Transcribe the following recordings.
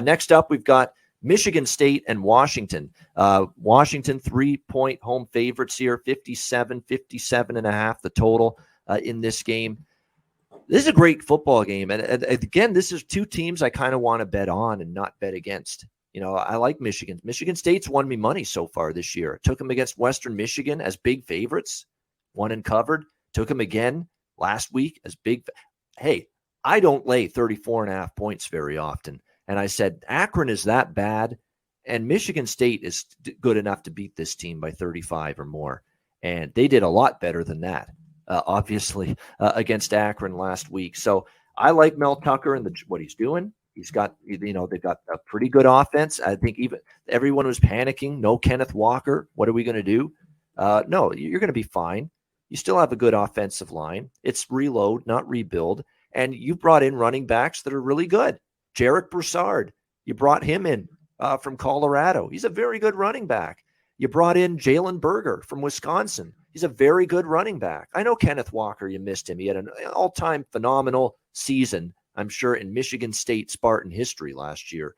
Next up, we've got Michigan State and Washington. Washington 3-point home favorites here, 57.5 the total in this game. This is a great football game. And again, this is two teams I kind of want to bet on and not bet against. I like Michigan. Michigan State's won me money so far this year. Took them against Western Michigan as big favorites, won and covered. Took them again last week as big. Hey, I don't lay 34.5 points very often. And I said, Akron is that bad, and Michigan State is good enough to beat this team by 35 or more. And they did a lot better than that, obviously, against Akron last week. So I like Mel Tucker and what he's doing. He's got, they've got a pretty good offense. I think even everyone was panicking. No Kenneth Walker. What are we going to do? No, you're going to be fine. You still have a good offensive line. It's reload, not rebuild. And you brought in running backs that are really good. Jarek Broussard, you brought him in from Colorado. He's a very good running back. You brought in Jalen Berger from Wisconsin. He's a very good running back. I know Kenneth Walker, you missed him. He had an all-time phenomenal season, I'm sure, in Michigan State Spartan history last year.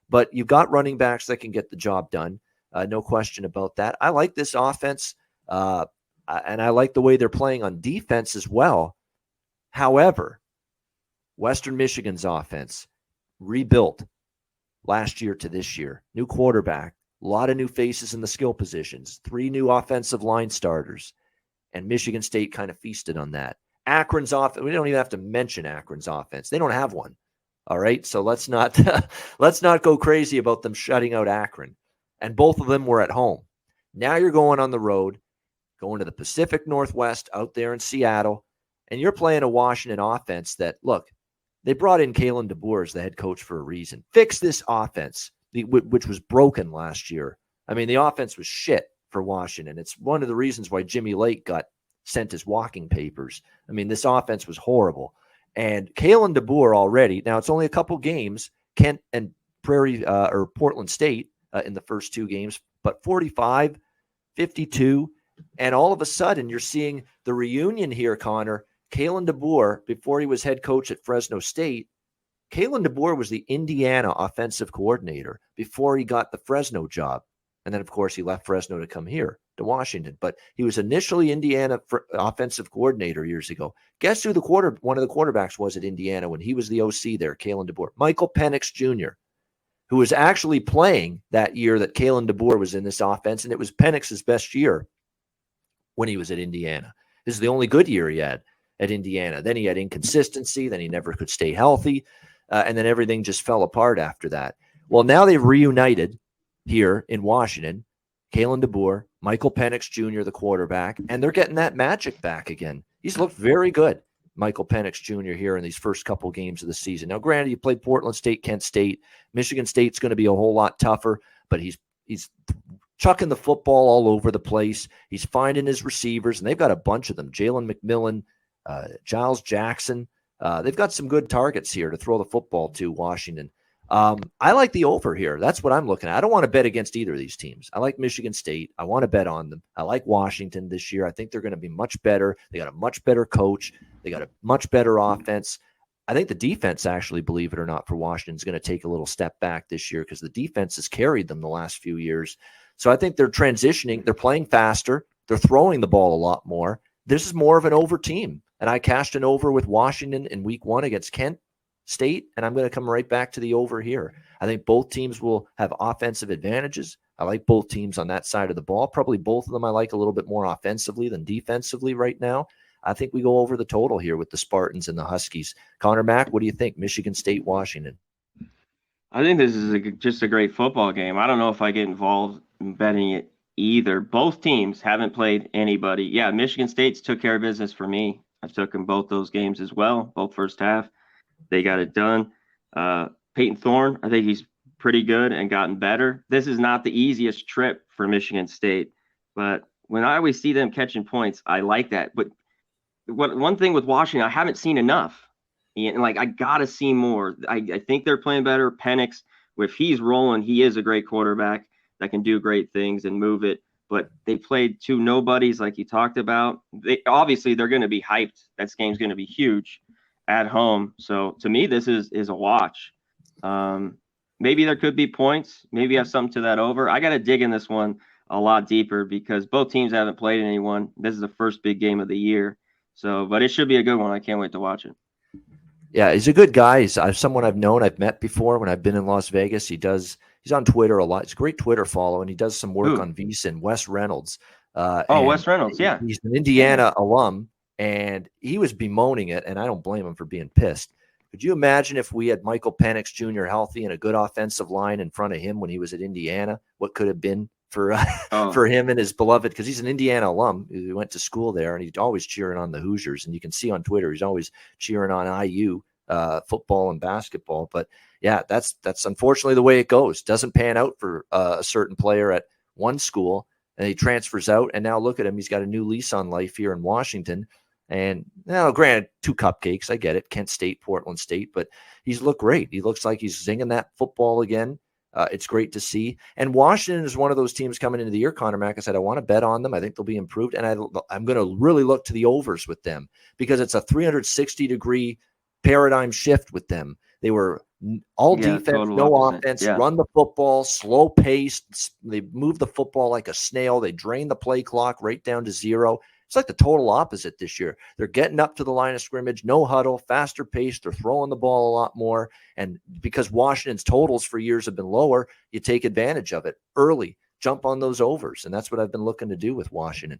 But you've got running backs that can get the job done. No question about that. I like this offense, and I like the way they're playing on defense as well. However, Western Michigan's offense, rebuilt last year to this year. New quarterback, a lot of new faces in the skill positions, 3 new offensive line starters, and Michigan State kind of feasted on that. Akron's offense, we don't even have to mention Akron's offense. They don't have one. All right, so let's not go crazy about them shutting out Akron. And both of them were at home. Now you're going on the road, going to the Pacific Northwest out there in Seattle, and you're playing a Washington offense that, look, they brought in Kalen DeBoer as the head coach for a reason. Fix this offense, which was broken last year. I mean, the offense was shit for Washington. It's one of the reasons why Jimmy Lake got sent his walking papers. I mean, this offense was horrible. And Kalen DeBoer already, now it's only a couple games, Kent and Portland State in the first 2 games, but 45, 52, and all of a sudden you're seeing the reunion here, Connor. Kalen DeBoer, before he was head coach at Fresno State, Kalen DeBoer was the Indiana offensive coordinator before he got the Fresno job. And then, of course, he left Fresno to come here to Washington. But he was initially Indiana offensive coordinator years ago. Guess who one of the quarterbacks was at Indiana when he was the OC there, Kalen DeBoer? Michael Penix Jr., who was actually playing that year that Kalen DeBoer was in this offense, and it was Penix's best year when he was at Indiana. This is the only good year he had at Indiana. Then he had inconsistency. Then he never could stay healthy. And then everything just fell apart after that. Well, now they've reunited here in Washington. Kalen DeBoer, Michael Penix Jr., the quarterback, and they're getting that magic back again. He's looked very good, Michael Penix Jr., here in these first couple games of the season. Now, granted, you played Portland State, Kent State. Michigan State's going to be a whole lot tougher, but he's chucking the football all over the place. He's finding his receivers, and they've got a bunch of them. Jalen McMillan, Giles Jackson. They've got some good targets here to throw the football to Washington. I like the over here. That's what I'm looking at. I don't want to bet against either of these teams. I like Michigan State. I want to bet on them. I like Washington this year. I think they're going to be much better. They got a much better coach. They got a much better offense. I think the defense, actually, believe it or not, for Washington is going to take a little step back this year because the defense has carried them the last few years. So I think they're transitioning. They're playing faster. They're throwing the ball a lot more. This is more of an over team. And I cashed an over with Washington in week 1 against Kent State, and I'm going to come right back to the over here. I think both teams will have offensive advantages. I like both teams on that side of the ball. Probably both of them I like a little bit more offensively than defensively right now. I think we go over the total here with the Spartans and the Huskies. Connor Mack, what do you think? Michigan State, Washington. I think this is just a great football game. I don't know if I get involved in betting it either. Both teams haven't played anybody. Yeah, Michigan State's took care of business for me. I took them both those games as well, both first half. They got it done. Peyton Thorne, I think he's pretty good and gotten better. This is not the easiest trip for Michigan State, but when I always see them catching points, I like that. But one thing with Washington, I haven't seen enough. And I got to see more. I think they're playing better. Penix, if he's rolling, he is a great quarterback that can do great things and move it. But they played 2 nobodies like you talked about. Obviously, they're going to be hyped. That game's going to be huge at home. So to me, this is a watch. maybe there could be points. Maybe you have something to that over. I got to dig in this one a lot deeper because both teams haven't played anyone. This is the first big game of the year. So, but it should be a good one. I can't wait to watch it. Yeah, he's a good guy. He's someone I've known, I've met before when I've been in Las Vegas. He's on Twitter a lot. It's a great Twitter follow, and he does some work on VSiN. Wes Reynolds. Wes Reynolds, yeah. He's an Indiana alum, and he was bemoaning it, and I don't blame him for being pissed. Could you imagine if we had Michael Penix Jr. healthy and a good offensive line in front of him when he was at Indiana? What could have been for for him and his beloved, because he's an Indiana alum. He went to school there, and he's always cheering on the Hoosiers. And you can see on Twitter, he's always cheering on IU football and basketball. But yeah, that's unfortunately the way it goes. Doesn't pan out for a certain player at one school, and he transfers out. And now look at him; he's got a new lease on life here in Washington. And now, granted, 2 cupcakes. I get it. Kent State, Portland State, but he's looked great. He looks like he's zinging that football again. It's great to see. And Washington is one of those teams coming into the year, Conor Mack. I said, I want to bet on them. I think they'll be improved. And I'm going to really look to the overs with them because it's a 360-degree paradigm shift with them. They were all defense, no offense, run the football, slow paced. They move the football like a snail. They drain the play clock right down to 0. It's like the total opposite this year. They're getting up to the line of scrimmage, no huddle, faster pace. They're throwing the ball a lot more. And because Washington's totals for years have been lower, you take advantage of it early, jump on those overs. And that's what I've been looking to do with Washington.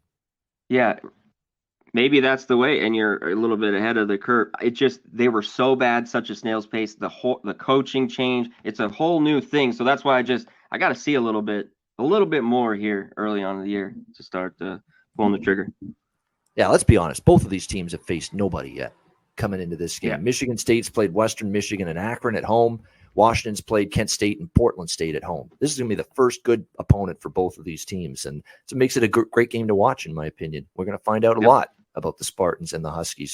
Yeah, maybe that's the way. And you're a little bit ahead of the curve. They were so bad, such a snail's pace. The coaching change. It's a whole new thing. So that's why I got to see a little bit more here early on in the year to start pulling the trigger. Yeah, let's be honest. Both of these teams have faced nobody yet coming into this game. Yeah. Michigan State's played Western Michigan and Akron at home. Washington's played Kent State and Portland State at home. This is going to be the first good opponent for both of these teams, and so it makes it a great game to watch, in my opinion. We're going to find out a lot about the Spartans and the Huskies here.